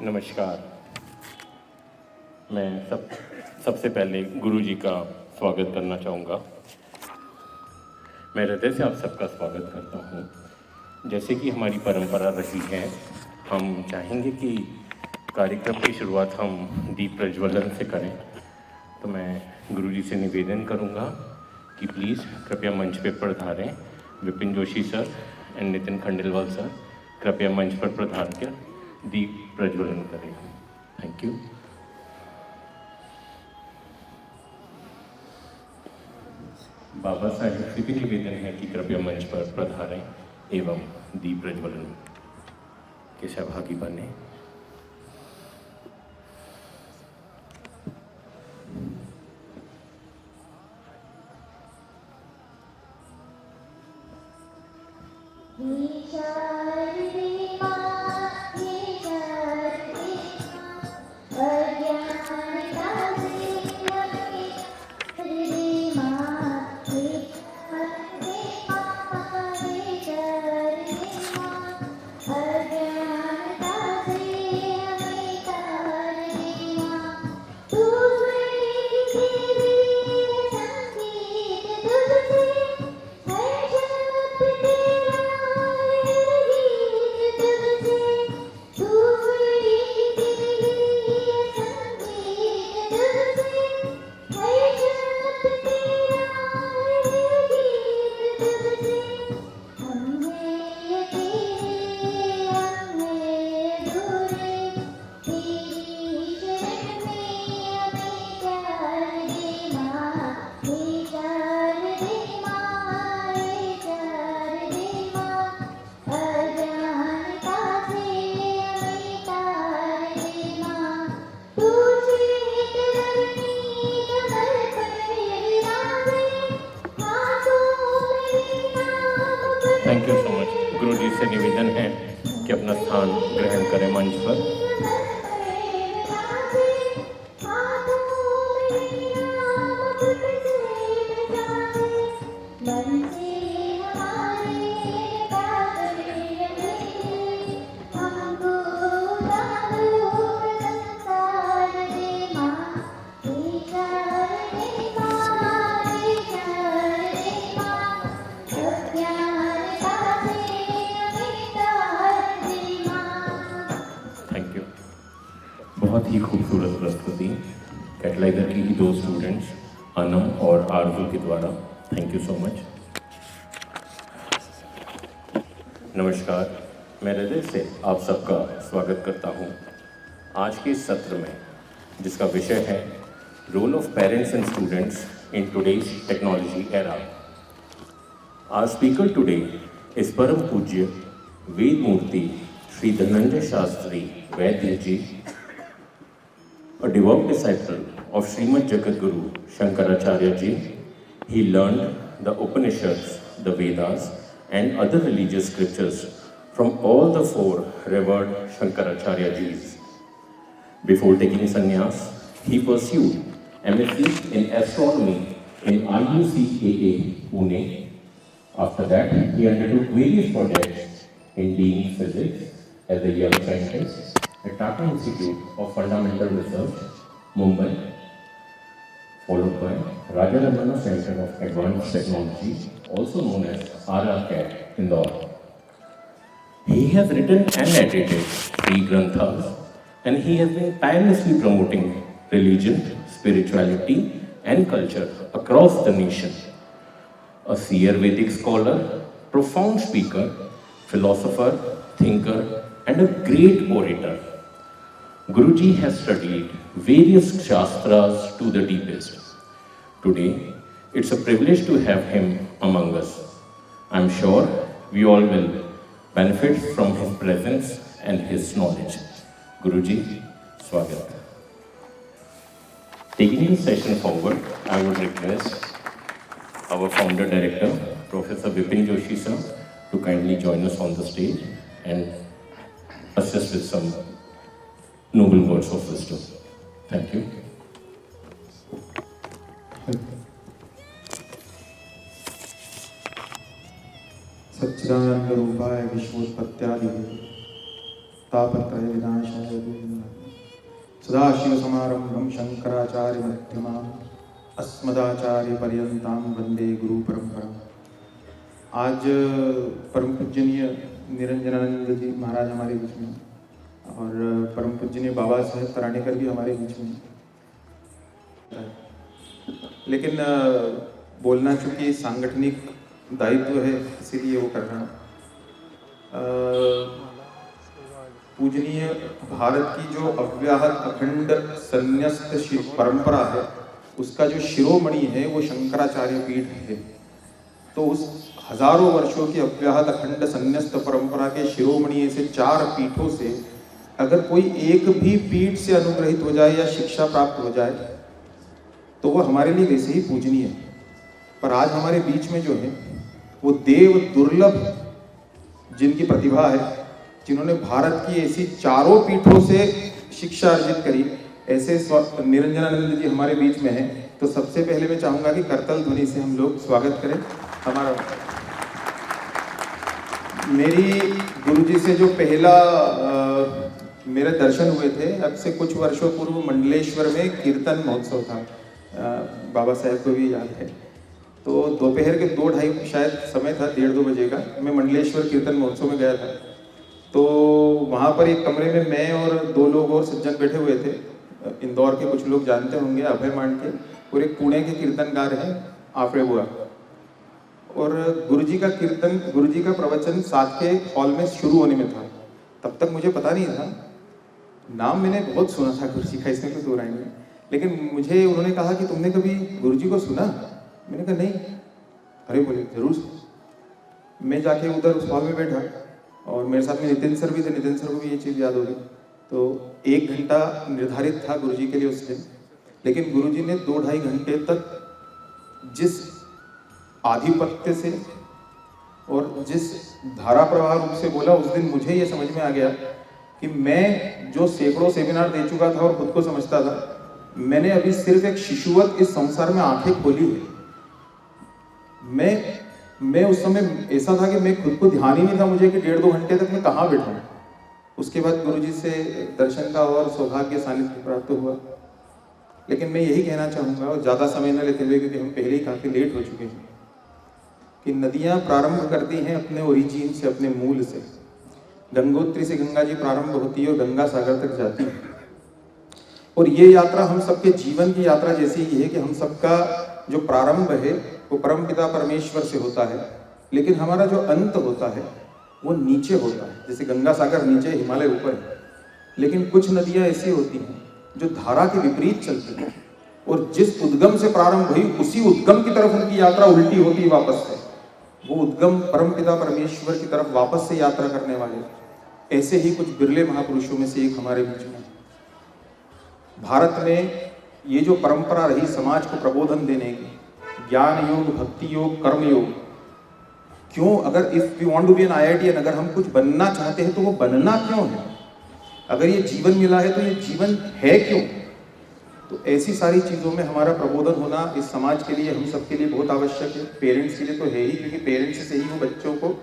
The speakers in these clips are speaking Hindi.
नमस्कार। मैं सबसे पहले गुरुजी का स्वागत करना चाहूँगा। मैं हृदय से आप सबका स्वागत करता हूँ। जैसे कि हमारी परंपरा रही है, हम चाहेंगे कि कार्यक्रम की शुरुआत हम दीप प्रज्वलन से करें। तो मैं गुरुजी से निवेदन करूँगा कि प्लीज़ कृपया मंच पर पधारें। Vipin Joshi sir and Nitin Khandelwal sir कृपया मंच पर पधार कर दीप प्रज्वलन करें। Thank you. बाबा साहेब से भी निवेदन है कि कृपया मंच पर पधारें एवं दीप प्रज्वलन के सहभागी बने। Thank you so much. गुरुजी से निवेदन है कि अपना स्थान ग्रहण करें मंच पर। बहुत ही खूबसूरत प्रस्तुति कैटलाइजर की ही दो स्टूडेंट्स अनम और आरजू के द्वारा। Thank you so much. नमस्कार, मैं हृदय से आप सबका स्वागत करता हूं आज के इस सत्र में, जिसका विषय है role of parents and students in today's technology era. Our speaker today is परम पूज्य वेद मूर्ति श्री धनंजय शास्त्री वैद्य जी, a devout disciple of Srimad Jagadguru Shankaracharya ji. He learned the Upanishads, the Vedas and other religious scriptures from all the four revered Shankaracharya Jis. Before taking sannyas, he pursued MSc in astronomy in IUCAA, Pune. After that, he undertook various projects in dean physics as a young scientist at Tata Institute of Fundamental Research, Mumbai, followed by Raja Ramana Center of Advanced Technology, also known as RRCAT, Indore. He has written and edited 3 granthas, and he has been tirelessly promoting religion, spirituality, and culture across the nation. A seer Vedic scholar, profound speaker, philosopher, thinker, and a great orator, Guruji has studied various shastras to the deepest. Today, it's a privilege to have him among us. I'm sure we all will benefit from his presence and his knowledge. Guruji, Swagat. Taking the session forward, I would request our founder director, Professor Vipin Joshi sir, to kindly join us on the stage and assist with some noble words of wisdom. Thank you. सच्चिदानंद रूपाय विश्वोत्पत्त्यादि तापत्रय विनाशाय सदाशिवसमारम्भं शंकराचार्यमध्यमाम् अस्मदाचार्यपर्यन्तां वंदे गुरु परंपरा। आज परम पूजनीय निरंजनानंद जी महाराज हमारे बीच में और परम पूजनीय बाबा साहेब तरानेकर भी हमारे बीच में, लेकिन बोलना चूँकि सांगठनिक दायित्व है इसीलिए वो कर रहा हूँ। पूजनीय भारत की जो अव्याहत अखंड संन्यस्त परंपरा है उसका जो शिरोमणि है वो शंकराचार्य पीठ है। तो उस हजारों वर्षों की अव्याहत अखंड संन्यस्त परंपरा के शिरोमणि ऐसे 4 पीठों से अगर कोई एक भी पीठ से अनुग्रहित हो जाए या शिक्षा प्राप्त हो जाए तो वो हमारे लिए वैसे ही पूजनीय है। पर आज हमारे बीच में जो है वो देव दुर्लभ जिनकी प्रतिभा है, जिन्होंने भारत की ऐसी 4 पीठों से शिक्षा अर्जित करी, ऐसे निरंजनानंद जी हमारे बीच में हैं। तो सबसे पहले मैं चाहूँगा कि करतल ध्वनि से हम लोग स्वागत करें हमारा। मेरी गुरुजी से जो पहला मेरे दर्शन हुए थे अब से कुछ वर्षों पूर्व मंडलेश्वर में कीर्तन महोत्सव था, बाबा साहेब को भी याद है। तो दोपहर के 2-2:30 शायद समय था, 1:30-2 बजे का। मैं मंडलेश्वर कीर्तन महोत्सव में गया था। तो वहाँ पर एक कमरे में मैं और 2 लोग और सज्जन बैठे हुए थे। इंदौर के कुछ लोग जानते होंगे, अभय मांडके, और एक पुणे के कीर्तनकार हैं आफरे बुआ। और गुरुजी का कीर्तन, गुरुजी का प्रवचन साथ के हॉल में शुरू होने में था। तब तक मुझे पता नहीं था, नाम मैंने बहुत सुना था गुरुजी का, इसमें कोई दो राय नहीं। लेकिन मुझे उन्होंने कहा कि तुमने कभी गुरुजी को सुना? मैंने कहा नहीं। अरे बोले जरूर सुन। मैं जाके उधर उस हॉल में बैठा और मेरे साथ में नितिन सर भी थे। नितिन सर को भी ये चीज़ याद होगी। तो 1 घंटा निर्धारित था गुरुजी के लिए उस दिन, लेकिन गुरुजी ने 2-2.5 घंटे तक जिस आधिपत्य से और जिस धारा प्रवाह रूप से बोला, उस दिन मुझे ये समझ में आ गया कि मैं जो सैकड़ों सेमिनार दे चुका था और खुद को समझता था, मैंने अभी सिर्फ एक शिशुवत इस संसार में आंखें खोली है। मैं उस समय ऐसा था कि मैं खुद को ध्यान ही नहीं था मुझे कि 1.5-2 घंटे तक मैं कहाँ बैठा हूँ। उसके बाद गुरुजी से दर्शन का और सौभाग्य सानिध्य प्राप्त हुआ। लेकिन मैं यही कहना चाहूँगा, और ज़्यादा समय न लेते हुए क्योंकि हम पहले ही काफ़ी लेट हो चुके हैं, कि नदियाँ प्रारंभ करती हैं अपने ओरिजिन से, अपने मूल से। गंगोत्री से गंगा जी प्रारंभ होती है और गंगा सागर तक जाती है। और ये यात्रा हम सबके जीवन की यात्रा जैसी ही है कि हम सबका जो प्रारंभ है वो परमपिता परमेश्वर से होता है, लेकिन हमारा जो अंत होता है वो नीचे होता है। जैसे गंगा सागर नीचे, हिमालय ऊपर है। लेकिन कुछ नदियाँ ऐसी होती हैं जो धारा के विपरीत चलती हैं और जिस उद्गम से प्रारंभ हुई उसी उद्गम की तरफ उनकी यात्रा उल्टी होती है वापस से। वो उद्गम परमपिता परमेश्वर की तरफ वापस से यात्रा करने वाले ऐसे ही कुछ बिरले महापुरुषों में से एक हमारे बीच में। भारत में ये जो परंपरा रही समाज को प्रबोधन देने की, ज्ञान योग, भक्ति योग, कर्म योग, क्यों, अगर if we want to be an IITian, अगर हम कुछ बनना चाहते हैं तो वो बनना क्यों है? अगर ये जीवन मिला है तो ये जीवन है क्यों? तो ऐसी सारी चीज़ों में हमारा प्रबोधन होना इस समाज के लिए, हम सबके लिए बहुत आवश्यक है। पेरेंट्स के लिए तो है ही, क्योंकि पेरेंट्स से ही वो बच्चों को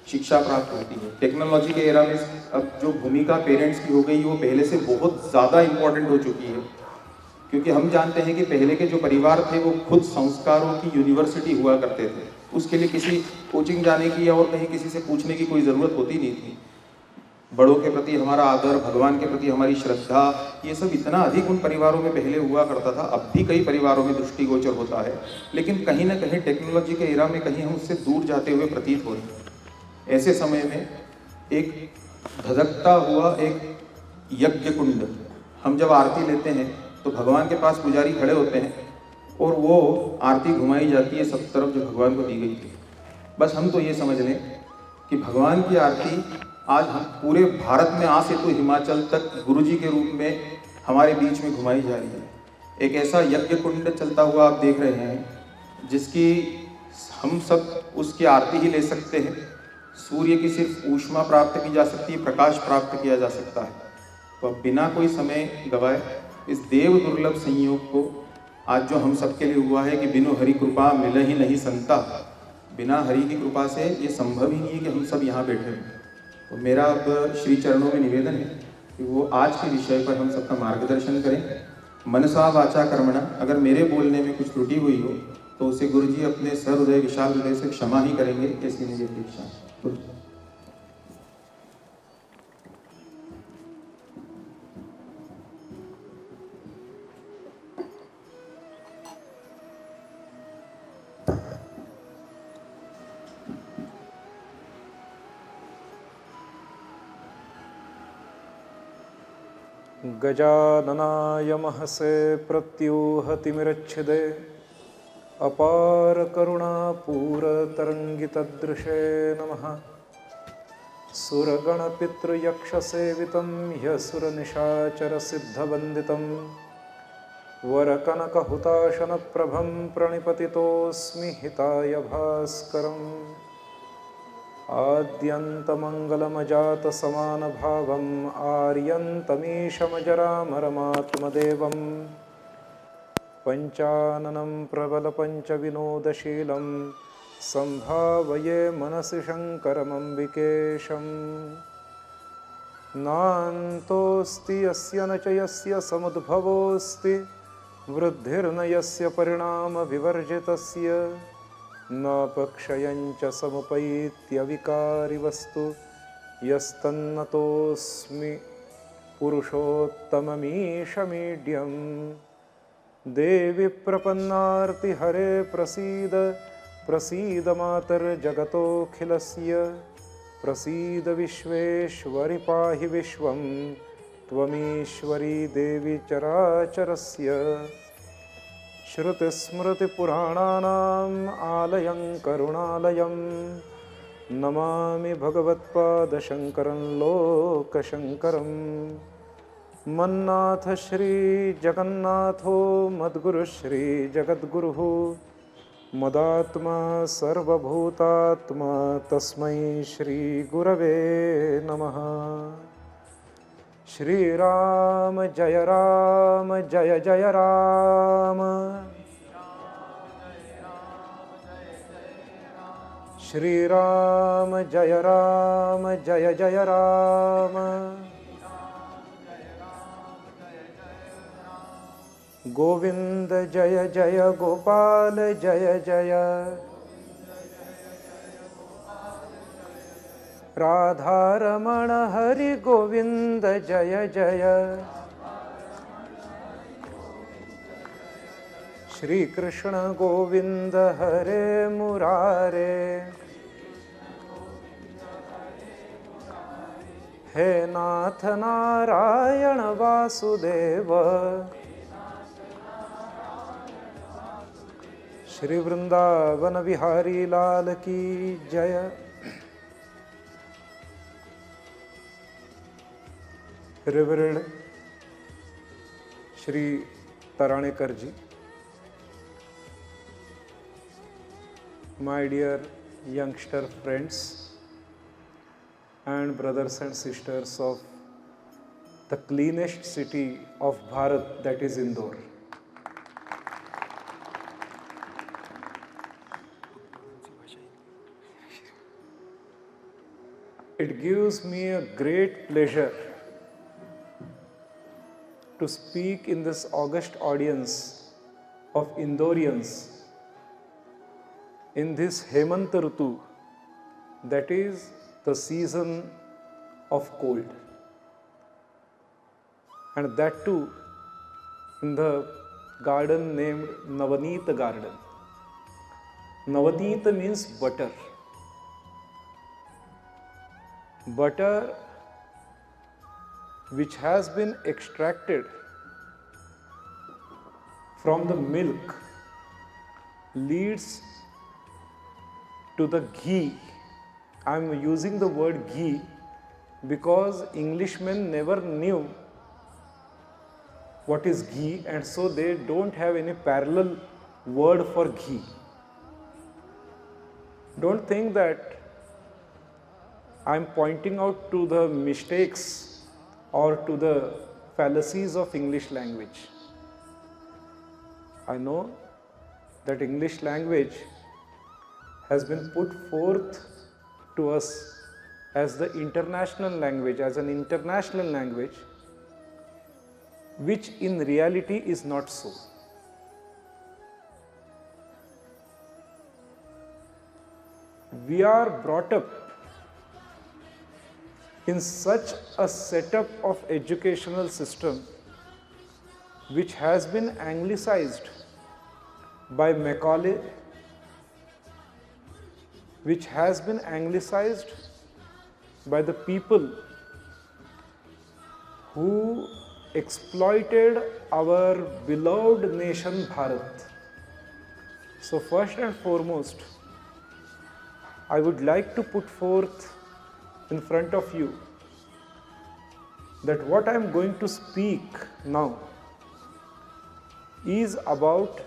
शिक्षा प्राप्त होती है। टेक्नोलॉजी के एरा में अब जो भूमिका पेरेंट्स की हो गई वो पहले से बहुत ज़्यादा इम्पोर्टेंट हो चुकी है, क्योंकि हम जानते हैं कि पहले के जो परिवार थे वो खुद संस्कारों की यूनिवर्सिटी हुआ करते थे। उसके लिए किसी कोचिंग जाने की या और कहीं किसी से पूछने की कोई ज़रूरत होती नहीं थी। बड़ों के प्रति हमारा आदर, भगवान के प्रति हमारी श्रद्धा, ये सब इतना अधिक उन परिवारों में पहले हुआ करता था। अब भी कई परिवारों में दृष्टिगोचर होता है, लेकिन कहीं ना कहीं टेक्नोलॉजी के एरा में कहीं हम उससे दूर जाते हुए प्रतीत हो रहे हैं। ऐसे समय में एक धधकता हुआ एक यज्ञ कुंड, हम जब आरती लेते हैं तो भगवान के पास पुजारी खड़े होते हैं और वो आरती घुमाई जाती है सब तरफ जो भगवान को दी गई थी। बस हम तो ये समझ लें कि भगवान की आरती आज हम पूरे भारत में आ से तो हिमाचल तक गुरुजी के रूप में हमारे बीच में घुमाई जा रही है। एक ऐसा यज्ञ कुंड चलता हुआ आप देख रहे हैं जिसकी हम सब उसकी आरती ही ले सकते हैं। सूर्य की सिर्फ ऊष्मा प्राप्त की जा सकती है, प्रकाश प्राप्त किया जा सकता है। तो अब बिना कोई समय गवाए इस देव दुर्लभ संयोग को आज जो हम सबके लिए हुआ है कि बिनु हरि कृपा मिले ही नहीं संता, बिना हरि की कृपा से ये संभव ही नहीं है कि हम सब यहाँ बैठे हैं। तो मेरा अब श्री चरणों में निवेदन है कि वो आज के विषय पर हम सबका मार्गदर्शन करें। मनसा वाचा कर्मणा, अगर मेरे बोलने में कुछ त्रुटि हुई हो तो उसे गुरु जी अपने सहृदय विशाल हृदय से क्षमा ही करेंगे, ऐसी मेरी अपेक्षा है। गजाननाय महसे प्रत्यूहतिमिरच्छिदे अपार करुणापूरतरङ्गितदृशे नमः। सुरगणपितृयक्षसेवितं ह्यसुरनिशाचरसिद्धवन्दितं वरकनकहुताशनप्रभं प्रणिपतितोऽस्मि हिताय भास्करम्। आद्यन्तमङ्गलमजातसमानभावम् आर्यन्तमीशमजरामरमात्मदेवं पञ्चाननं प्रबलपञ्चविनोदशीलं सम्भावये मनसि शङ्करमम्बिकेशम्। नान्तोऽस्ति यस्य न च यस्य समुद्भवोऽस्ति वृद्धिर्न यस्य परिणामविवर्जितस्य न पक्षयञ्च समुपैत्यविकारी वस्तु यस्तन्नतोऽस्मि पुरुषोत्तममीशमीड्यम्। देवि प्रपन्नार्तिहरे प्रसीद प्रसीद मातर्जगतोऽखिलस्य प्रसीद विश्वेश्वरि पाहि विश्वं त्वमीश्वरी देवी चराचरस्य। श्रुतिस्मृतिपुराणानाम् आलयं करुणालयं नमामि भगवत्पादशङ्करं लोकशङ्करं। मन्नाथ श्रीजगन्नाथो मद्गुरुश्रीजगद्गुरुः मदात्मा सर्वभूतात्मा तस्मै श्रीगुरवे नमः। श्रीराम जय जय राम। श्रीराम जय जय राम। गोविंद जय जय गोपाल जय जय। राधारमण हरि गोविंद जय जय। श्री कृष्ण गोविंद हरे मुरारे। हे नाथ नारायण वासुदेव। श्री वृंदावन विहारी लाल की जय। Reverend Shri Taranekar ji, my dear youngster friends and brothers and sisters of the cleanest city of Bharat, that is Indore. It gives me a great pleasure to speak in this august audience of Indorians in this Hemant Ritu, that is the season of cold, and that too in the garden named Navaneet Garden. Navaneet means butter. Butter which has been extracted from the milk leads to the ghee. I am using the word ghee because Englishmen never knew what is ghee, and so they don't have any parallel word for ghee. Don't think that I am pointing out to the mistakes or to the fallacies of English language. I know that English language has been put forth to us as the international language, as an international language, which in reality is not so. We are brought up in such a setup of educational system which has been anglicized by Macaulay, which has been anglicized by the people who exploited our beloved nation Bharat. So first and foremost, I would like to put forth in front of you that what I am going to speak now is about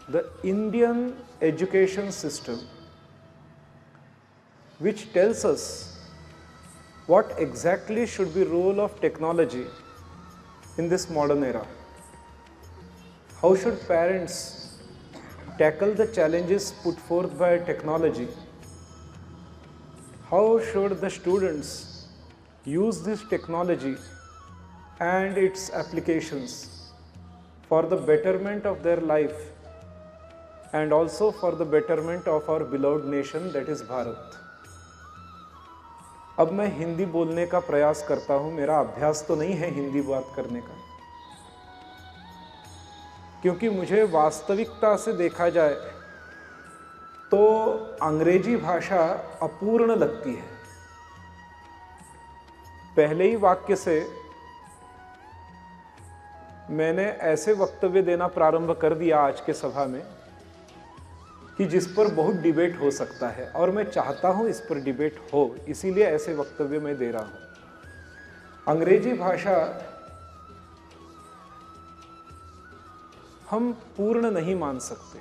the Indian education system, which tells us what exactly should be role of technology in this modern era. How should parents tackle the challenges put forth by technology? How should the students use this technology and its applications for the betterment of their life and also for the betterment of our beloved nation, that is Bharat. अब मैं हिंदी बोलने का प्रयास करता हूं, मेरा अभ्यास तो नहीं है हिंदी बात करने का, क्योंकि मुझे वास्तविकता से देखा जाए तो अंग्रेजी भाषा अपूर्ण लगती है। पहले ही वाक्य से मैंने ऐसे वक्तव्य देना प्रारंभ कर दिया आज के सभा में कि जिस पर बहुत डिबेट हो सकता है, और मैं चाहता हूं इस पर डिबेट हो, इसीलिए ऐसे वक्तव्य मैं दे रहा हूं। अंग्रेजी भाषा हम पूर्ण नहीं मान सकते।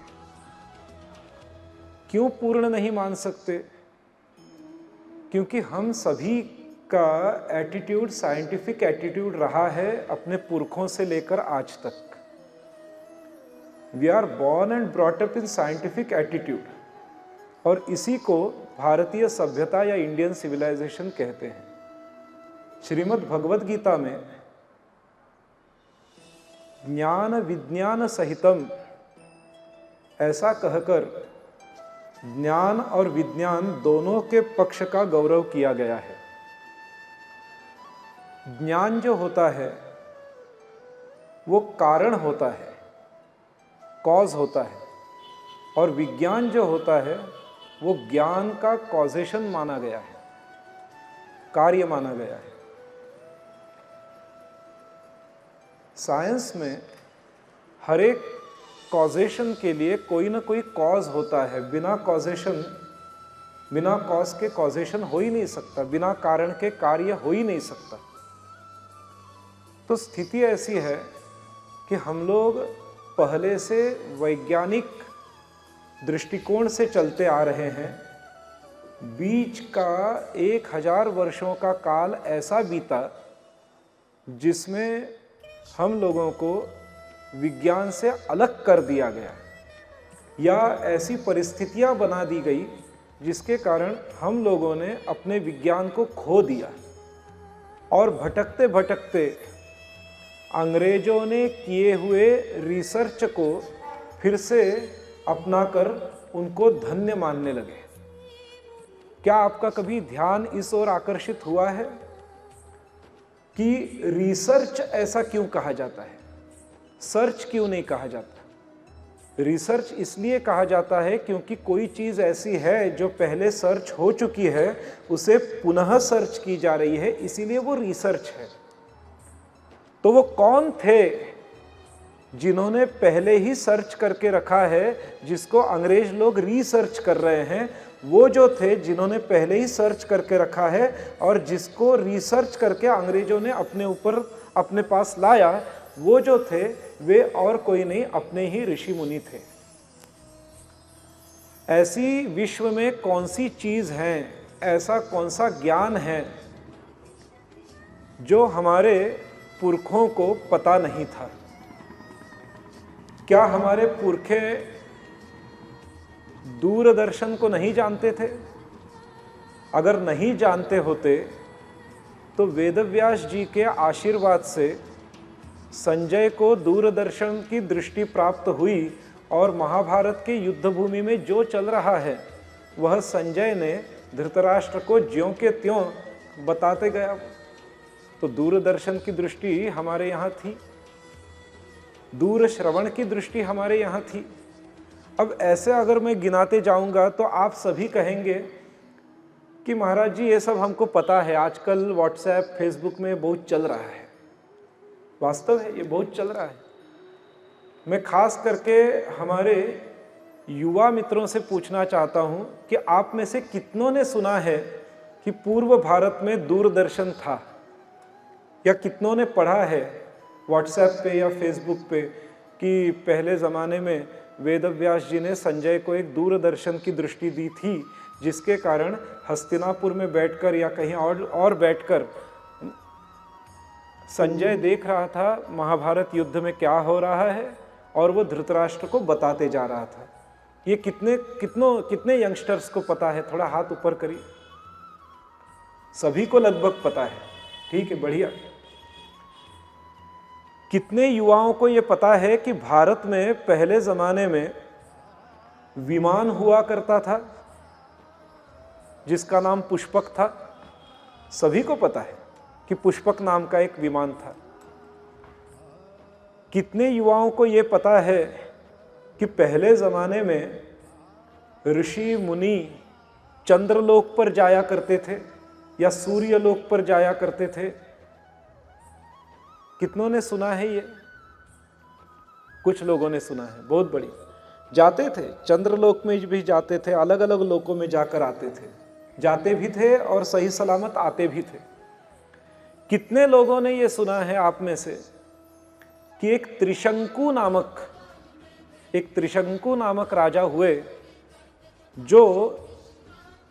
क्यों पूर्ण नहीं मान सकते? क्योंकि हम सभी का एटीट्यूड साइंटिफिक एटीट्यूड रहा है अपने पुरखों से लेकर आज तक। We are born and brought up in scientific attitude, और इसी को भारतीय सभ्यता या इंडियन सिविलाइजेशन कहते हैं। श्रीमद् भगवद गीता में ज्ञान विज्ञान सहितम ऐसा कहकर ज्ञान और विज्ञान दोनों के पक्ष का गौरव किया गया है। ज्ञान जो होता है वो कारण होता है, कॉज होता है, और विज्ञान जो होता है वो ज्ञान का कॉजेशन माना गया है, कार्य माना गया है। साइंस में हर एक कॉजेशन के लिए कोई ना कोई कॉज होता है। बिना कॉजेशन, बिना कॉज के कॉजेशन हो ही नहीं सकता, बिना कारण के कार्य हो ही नहीं सकता। तो स्थिति ऐसी है कि हम लोग पहले से वैज्ञानिक दृष्टिकोण से चलते आ रहे हैं। बीच का 1000 वर्षों का काल ऐसा बीता जिसमें हम लोगों को विज्ञान से अलग कर दिया गया, या ऐसी परिस्थितियां बना दी गई जिसके कारण हम लोगों ने अपने विज्ञान को खो दिया, और भटकते भटकते अंग्रेजों ने किए हुए रिसर्च को फिर से अपनाकर उनको धन्य मानने लगे। क्या आपका कभी ध्यान इस ओर आकर्षित हुआ है कि रिसर्च ऐसा क्यों कहा जाता है? सर्च क्यों नहीं कहा जाता? रिसर्च इसलिए कहा जाता है क्योंकि कोई चीज़ ऐसी है जो पहले सर्च हो चुकी है, उसे पुनः सर्च की जा रही है, इसीलिए वो रिसर्च है। तो वो कौन थे जिन्होंने पहले ही सर्च करके रखा है, जिसको अंग्रेज लोग रिसर्च कर रहे हैं? वो जो थे जिन्होंने पहले ही सर्च करके रखा है और जिसको रिसर्च करके अंग्रेजों ने अपने ऊपर अपने पास लाया, वो जो थे वे और कोई नहीं, अपने ही ऋषि मुनि थे। ऐसी विश्व में कौन सी चीज है, ऐसा कौन सा ज्ञान है जो हमारे पुरखों को पता नहीं था? क्या हमारे पुरखे दूरदर्शन को नहीं जानते थे? अगर नहीं जानते होते तो वेदव्यास जी के आशीर्वाद से संजय को दूरदर्शन की दृष्टि प्राप्त हुई और महाभारत के युद्ध भूमि में जो चल रहा है वह संजय ने धृतराष्ट्र को ज्यों के त्यों बताते गया। तो दूरदर्शन की दृष्टि हमारे यहाँ थी, दूर श्रवण की दृष्टि हमारे यहाँ थी। अब ऐसे अगर मैं गिनाते जाऊंगा तो आप सभी कहेंगे कि महाराज जी ये सब हमको पता है, आजकल व्हाट्सएप फेसबुक में बहुत चल रहा है। वास्तव है, ये बहुत चल रहा है। मैं खास करके हमारे युवा मित्रों से पूछना चाहता हूं कि आप में से कितनों ने सुना है कि पूर्व भारत में दूरदर्शन था, या कितनों ने पढ़ा है व्हाट्सएप पे या फेसबुक पे कि पहले ज़माने में वेदव्यास जी ने संजय को एक दूरदर्शन की दृष्टि दी थी, जिसके कारण हस्तिनापुर में बैठकर या कहीं और बैठकर संजय देख रहा था महाभारत युद्ध में क्या हो रहा है और वो धृतराष्ट्र को बताते जा रहा था। ये कितने यंगस्टर्स को पता है? थोड़ा हाथ ऊपर करिए। सभी को लगभग पता है, ठीक है, बढ़िया। कितने युवाओं को ये पता है कि भारत में पहले जमाने में विमान हुआ करता था जिसका नाम पुष्पक था? सभी को पता है कि पुष्पक नाम का एक विमान था। कितने युवाओं को ये पता है कि पहले जमाने में ऋषि मुनि चंद्रलोक पर जाया करते थे या सूर्यलोक पर जाया करते थे? कितनों ने सुना है ये? कुछ लोगों ने सुना है, बहुत बड़ी। जाते थे, चंद्रलोक में भी जाते थे, अलग अलग लोकों में जाकर आते थे, जाते भी थे और सही सलामत आते भी थे। कितने लोगों ने ये सुना है आप में से कि एक त्रिशंकु नामक राजा हुए जो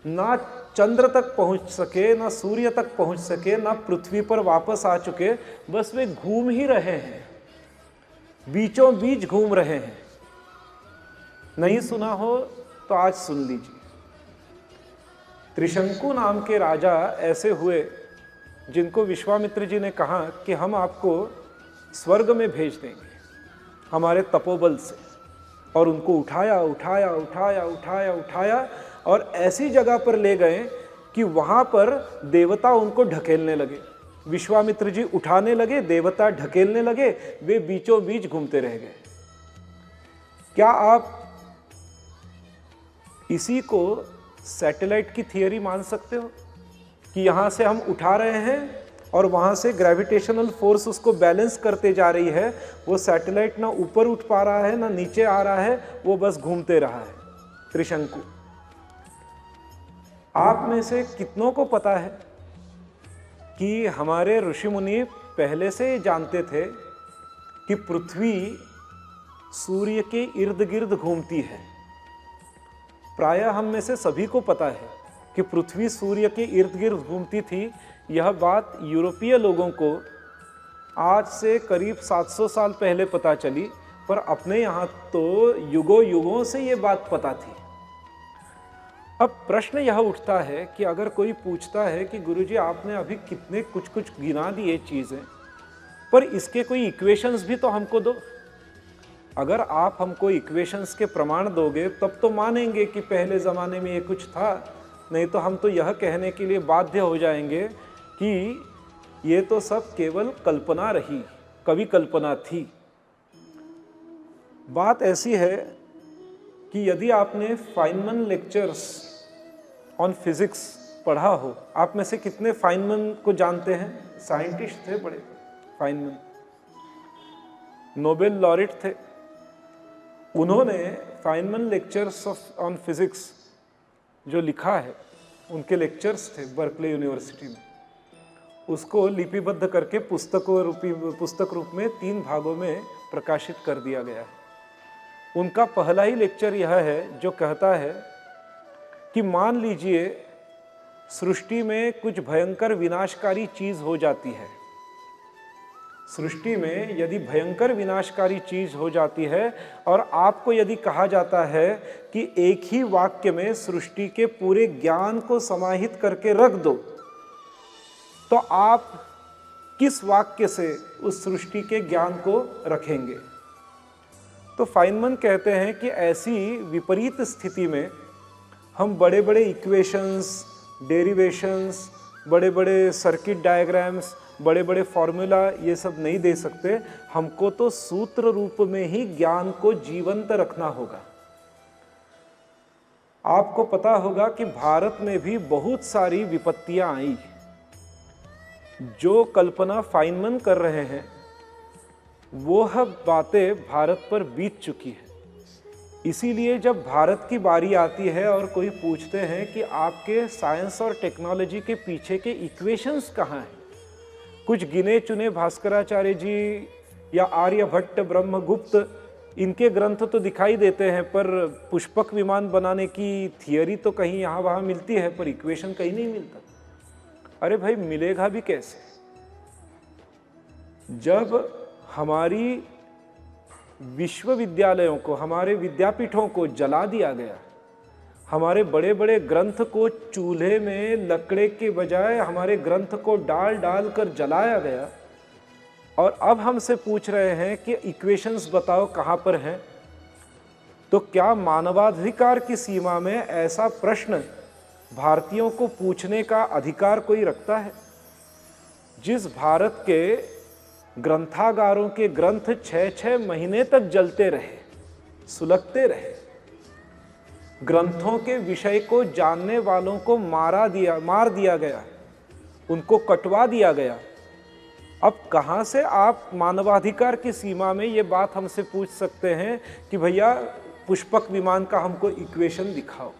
ना चंद्र तक पहुंच सके, ना सूर्य तक पहुंच सके, ना पृथ्वी पर वापस आ चुके, बस वे घूम ही रहे हैं, बीचों बीच घूम रहे हैं। नहीं सुना हो तो आज सुन लीजिए। त्रिशंकु नाम के राजा ऐसे हुए जिनको विश्वामित्र जी ने कहा कि हम आपको स्वर्ग में भेज देंगे हमारे तपोबल से, और उनको उठाया और ऐसी जगह पर ले गए कि वहां पर देवता उनको ढकेलने लगे। विश्वामित्र जी उठाने लगे, देवता ढकेलने लगे, वे बीचों बीच घूमते रह गए। क्या आप इसी को सैटेलाइट की थियरी मान सकते हो कि यहां से हम उठा रहे हैं और वहां से ग्रेविटेशनल फोर्स उसको बैलेंस करते जा रही है? वो सैटेलाइट ना ऊपर उठ पा रहा है ना नीचे आ रहा है, वो बस घूमते रहा है। त्रिशंकु। आप में से कितनों को पता है कि हमारे ऋषि मुनि पहले से जानते थे कि पृथ्वी सूर्य के इर्द गिर्द घूमती है? प्रायः हम में से सभी को पता है कि पृथ्वी सूर्य के इर्द गिर्द घूमती थी। यह बात यूरोपीय लोगों को आज से करीब 700 साल पहले पता चली, पर अपने यहाँ तो युगों से ये बात पता थी। अब प्रश्न यह उठता है कि अगर कोई पूछता है कि गुरुजी आपने अभी कितने कुछ गिना दिए चीज़ें, पर इसके कोई इक्वेशंस भी तो हमको दो। अगर आप हमको इक्वेशंस के प्रमाण दोगे तब तो मानेंगे कि पहले ज़माने में ये कुछ था, नहीं तो हम तो यह कहने के लिए बाध्य हो जाएंगे कि ये तो सब केवल कल्पना रही, कवि कल्पना थी। बात ऐसी है कि यदि आपने फाइनमैन लेक्चर्स ऑन फिजिक्स पढ़ा हो, आप में से कितने फाइनमैन को जानते हैं? साइंटिस्ट थे बड़े, फाइनमैन नोबेल लॉरेट थे। उन्होंने फाइनमैन लेक्चर्स ऑन फिजिक्स जो लिखा है, उनके लेक्चर्स थे बर्कले यूनिवर्सिटी में, उसको लिपिबद्ध करके पुस्तक रूप में 3 भागों में प्रकाशित कर दिया गया है। उनका पहला ही लेक्चर यह है जो कहता है कि मान लीजिए सृष्टि में कुछ भयंकर विनाशकारी चीज हो जाती है। सृष्टि में यदि भयंकर विनाशकारी चीज हो जाती है और आपको यदि कहा जाता है कि एक ही वाक्य में सृष्टि के पूरे ज्ञान को समाहित करके रख दो, तो आप किस वाक्य से उस सृष्टि के ज्ञान को रखेंगे। तो फाइनमैन कहते हैं कि ऐसी विपरीत स्थिति में हम बड़े बड़े इक्वेशंस, डेरिवेशंस, बड़े बड़े सर्किट डायग्राम्स, बड़े बड़े फॉर्मूला ये सब नहीं दे सकते। हमको तो सूत्र रूप में ही ज्ञान को जीवंत रखना होगा। आपको पता होगा कि भारत में भी बहुत सारी विपत्तियां आई। जो कल्पना फाइनमैन कर रहे हैं वो बातें भारत पर बीत चुकी है। इसीलिए जब भारत की बारी आती है और कोई पूछते हैं कि आपके साइंस और टेक्नोलॉजी के पीछे के इक्वेशंस कहाँ हैं, कुछ गिने चुने भास्कराचार्य जी या आर्यभट्ट, ब्रह्मगुप्त, इनके ग्रंथ तो दिखाई देते हैं, पर पुष्पक विमान बनाने की थियरी तो कहीं यहाँ वहाँ मिलती है, पर इक्वेशन कहीं नहीं मिलता। अरे भाई, मिलेगा भी कैसे? जब हमारी विश्वविद्यालयों को, हमारे विद्यापीठों को जला दिया गया, हमारे बड़े बड़े ग्रंथ को चूल्हे में लकड़े के बजाय हमारे ग्रंथ को डाल डाल कर जलाया गया, और अब हमसे पूछ रहे हैं कि इक्वेशंस बताओ कहाँ पर हैं, तो क्या मानवाधिकार की सीमा में ऐसा प्रश्न भारतीयों को पूछने का अधिकार कोई रखता है? जिस भारत के ग्रंथागारों के ग्रंथ 6-6 महीने तक जलते रहे, सुलगते रहे, ग्रंथों के विषय को जानने वालों को मार दिया गया, उनको कटवा दिया गया, अब कहाँ से आप मानवाधिकार की सीमा में ये बात हमसे पूछ सकते हैं कि भैया पुष्पक विमान का हमको इक्वेशन दिखाओ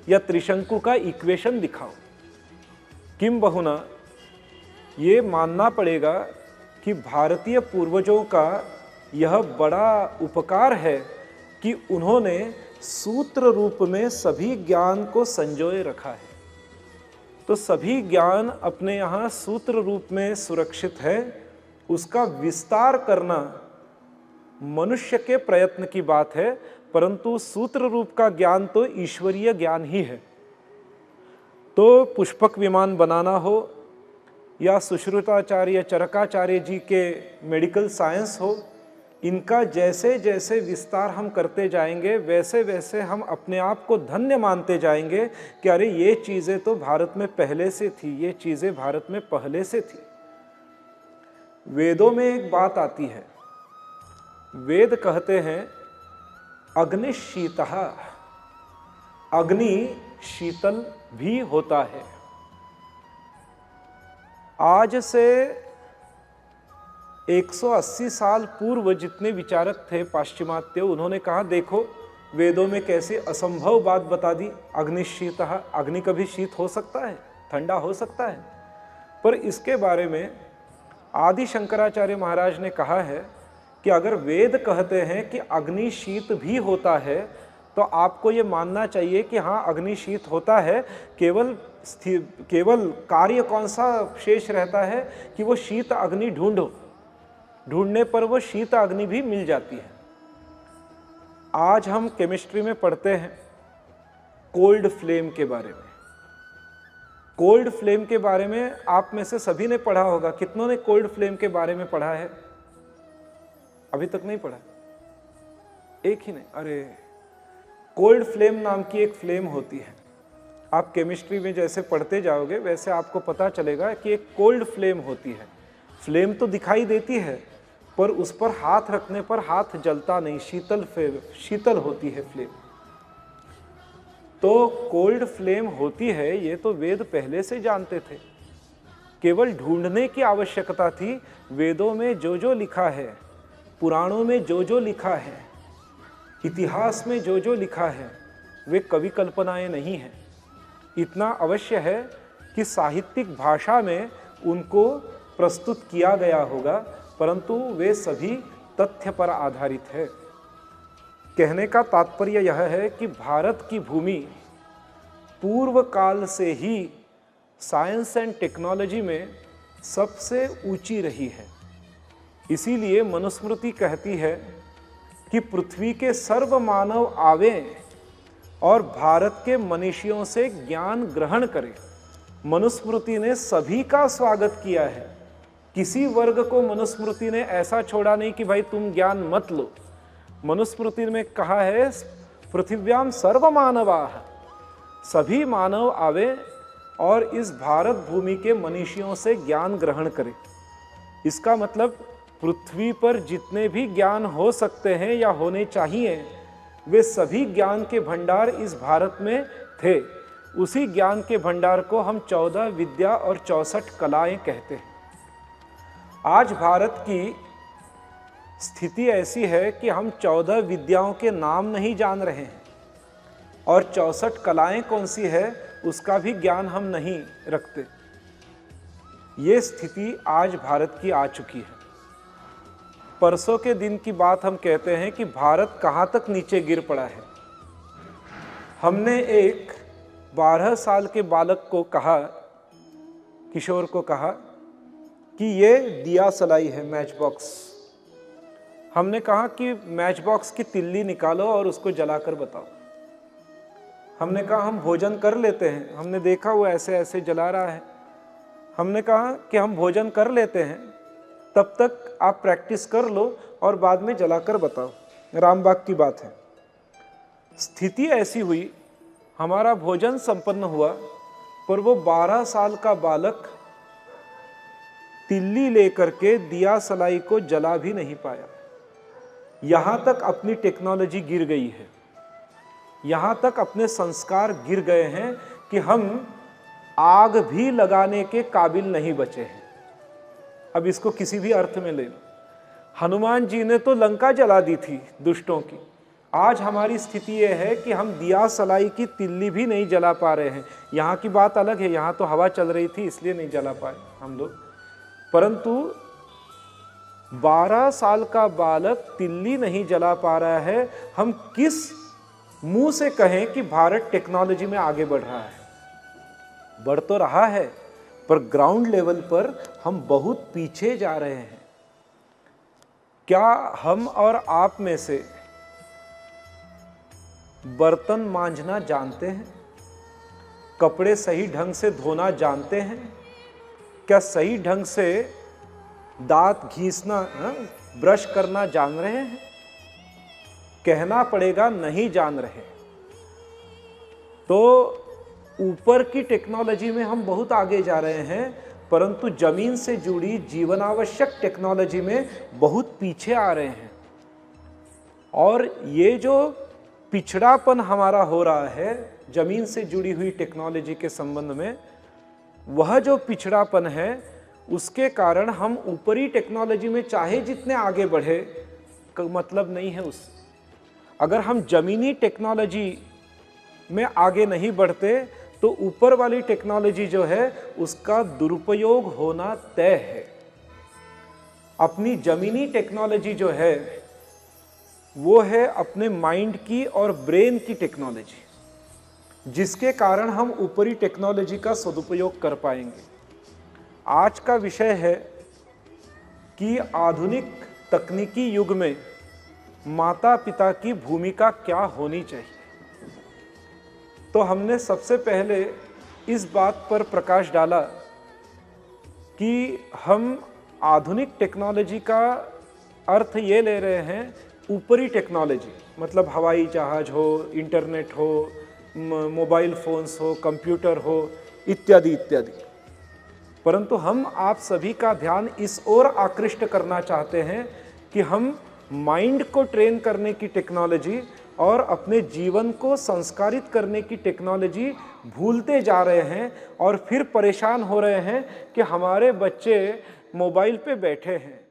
या त्रिशंकु का इक्वेशन दिखाओ? किम बहुना ये मानना पड़ेगा कि भारतीय पूर्वजों का यह बड़ा उपकार है कि उन्होंने सूत्र रूप में सभी ज्ञान को संजोए रखा है। तो सभी ज्ञान अपने यहाँ सूत्र रूप में सुरक्षित है। उसका विस्तार करना मनुष्य के प्रयत्न की बात है, परंतु सूत्र रूप का ज्ञान तो ईश्वरीय ज्ञान ही है। तो पुष्पक विमान बनाना हो या सुश्रुताचार्य, चरकाचार्य जी के मेडिकल साइंस हो, इनका जैसे जैसे विस्तार हम करते जाएंगे वैसे वैसे हम अपने आप को धन्य मानते जाएंगे कि अरे ये चीज़ें तो भारत में पहले से थी, ये चीज़ें भारत में पहले से थी। वेदों में एक बात आती है, वेद कहते हैं अग्निशीतः, अग्नि शीतल भी होता है। आज से 180 साल पूर्व जितने विचारक थे पाश्चिमात्य, उन्होंने कहा देखो वेदों में कैसे असंभव बात बता दी, अग्निशीतः, अग्नि कभी शीत हो सकता है, ठंडा हो सकता है। पर इसके बारे में आदि शंकराचार्य महाराज ने कहा है कि अगर वेद कहते हैं कि अग्नि शीत भी होता है तो आपको ये मानना चाहिए कि हाँ अग्नि शीत होता है। केवल कार्य कौन सा शेष रहता है कि वो शीत अग्नि ढूंढने पर वो शीत अग्नि भी मिल जाती है। आज हम केमिस्ट्री में पढ़ते हैं कोल्ड फ्लेम के बारे में। कोल्ड फ्लेम के बारे में आप में से सभी ने पढ़ा होगा। कितनों ने कोल्ड फ्लेम के बारे में पढ़ा है? अभी तक नहीं पढ़ा? एक ही नहीं? अरे, कोल्ड फ्लेम नाम की एक फ्लेम होती है। आप केमिस्ट्री में जैसे पढ़ते जाओगे वैसे आपको पता चलेगा कि एक कोल्ड फ्लेम होती है। फ्लेम तो दिखाई देती है पर उस पर हाथ रखने पर हाथ जलता नहीं, शीतल होती है फ्लेम। तो कोल्ड फ्लेम होती है, ये तो वेद पहले से जानते थे, केवल ढूंढने की आवश्यकता थी। वेदों में जो जो लिखा है, पुराणों में जो जो लिखा है, इतिहास में जो जो लिखा है, वे कवि कल्पनाएं नहीं हैं। इतना अवश्य है कि साहित्यिक भाषा में उनको प्रस्तुत किया गया होगा, परंतु वे सभी तथ्य पर आधारित है। कहने का तात्पर्य यह है कि भारत की भूमि पूर्व काल से ही साइंस एंड टेक्नोलॉजी में सबसे ऊंची रही है। इसीलिए मनुस्मृति कहती है कि पृथ्वी के सर्व मानव आवें और भारत के मनीषियों से ज्ञान ग्रहण करें। मनुस्मृति ने सभी का स्वागत किया है, किसी वर्ग को मनुस्मृति ने ऐसा छोड़ा नहीं कि भाई तुम ज्ञान मत लो। मनुस्मृति में कहा है पृथिव्याम सर्व मानवाः, सभी मानव आवे और इस भारत भूमि के मनीषियों से ज्ञान ग्रहण करें। इसका मतलब पृथ्वी पर जितने भी ज्ञान हो सकते हैं या होने चाहिए, वे सभी ज्ञान के भंडार इस भारत में थे। उसी ज्ञान के भंडार को हम 14 विद्या और 64 कलाएं कहते हैं। आज भारत की स्थिति ऐसी है कि हम 14 विद्याओं के नाम नहीं जान रहे हैं और 64 कलाएं कौन सी है उसका भी ज्ञान हम नहीं रखते। ये स्थिति आज भारत की आ चुकी है। परसों के दिन की बात हम कहते हैं कि भारत कहाँ तक नीचे गिर पड़ा है। हमने एक 12 साल के बालक को कहा, किशोर को कहा कि ये दिया सलाई है, मैच बॉक्स। हमने कहा कि मैच बॉक्स की तिल्ली निकालो और उसको जलाकर बताओ। हमने कहा हम भोजन कर लेते हैं, हमने देखा वो ऐसे ऐसे जला रहा है। हमने कहा कि हम भोजन कर लेते हैं, तब तक आप प्रैक्टिस कर लो और बाद में जलाकर बताओ। रामबाग की बात है। स्थिति ऐसी हुई, हमारा भोजन संपन्न हुआ, पर वो 12 साल का बालक तिल्ली लेकर के दिया सलाई को जला भी नहीं पाया। यहाँ तक अपनी टेक्नोलॉजी गिर गई है, यहाँ तक अपने संस्कार गिर गए हैं कि हम आग भी लगाने के काबिल नहीं बचे हैं। अब इसको किसी भी अर्थ में ले लो। हनुमान जी ने तो लंका जला दी थी दुष्टों की। आज हमारी स्थिति ये है कि हम दिया सलाई की तिल्ली भी नहीं जला पा रहे हैं। यहाँ की बात अलग है, यहाँ तो हवा चल रही थी इसलिए नहीं जला पाए हम लोग, परंतु 12 साल का बालक तिल्ली नहीं जला पा रहा है। हम किस मुंह से कहें कि भारत टेक्नोलॉजी में आगे बढ़ रहा है? बढ़ तो रहा है, पर ग्राउंड लेवल पर हम बहुत पीछे जा रहे हैं। क्या हम और आप में से बर्तन मांजना जानते हैं? कपड़े सही ढंग से धोना जानते हैं? क्या सही ढंग से दांत घीसना, ब्रश करना जान रहे हैं? कहना पड़ेगा नहीं जान रहे। तो ऊपर की टेक्नोलॉजी में हम बहुत आगे जा रहे हैं, परंतु जमीन से जुड़ी जीवनावश्यक टेक्नोलॉजी में बहुत पीछे आ रहे हैं। और ये जो पिछड़ापन हमारा हो रहा है जमीन से जुड़ी हुई टेक्नोलॉजी के संबंध में, वह जो पिछड़ापन है उसके कारण हम ऊपरी टेक्नोलॉजी में चाहे जितने आगे बढ़े मतलब नहीं है उससे। अगर हम जमीनी टेक्नोलॉजी में आगे नहीं बढ़ते तो ऊपर वाली टेक्नोलॉजी जो है उसका दुरुपयोग होना तय है। अपनी जमीनी टेक्नोलॉजी जो है वो है अपने माइंड की और ब्रेन की टेक्नोलॉजी, जिसके कारण हम ऊपरी टेक्नोलॉजी का सदुपयोग कर पाएंगे। आज का विषय है कि आधुनिक तकनीकी युग में माता पिता की भूमिका क्या होनी चाहिए। तो हमने सबसे पहले इस बात पर प्रकाश डाला कि हम आधुनिक टेक्नोलॉजी का अर्थ ये ले रहे हैं ऊपरी टेक्नोलॉजी, मतलब हवाई जहाज हो, इंटरनेट हो, मोबाइल फ़ोन्स हो, कंप्यूटर हो, इत्यादि इत्यादि। परंतु हम आप सभी का ध्यान इस ओर आकृष्ट करना चाहते हैं कि हम माइंड को ट्रेन करने की टेक्नोलॉजी और अपने जीवन को संस्कारित करने की टेक्नोलॉजी भूलते जा रहे हैं और फिर परेशान हो रहे हैं कि हमारे बच्चे मोबाइल पे बैठे हैं।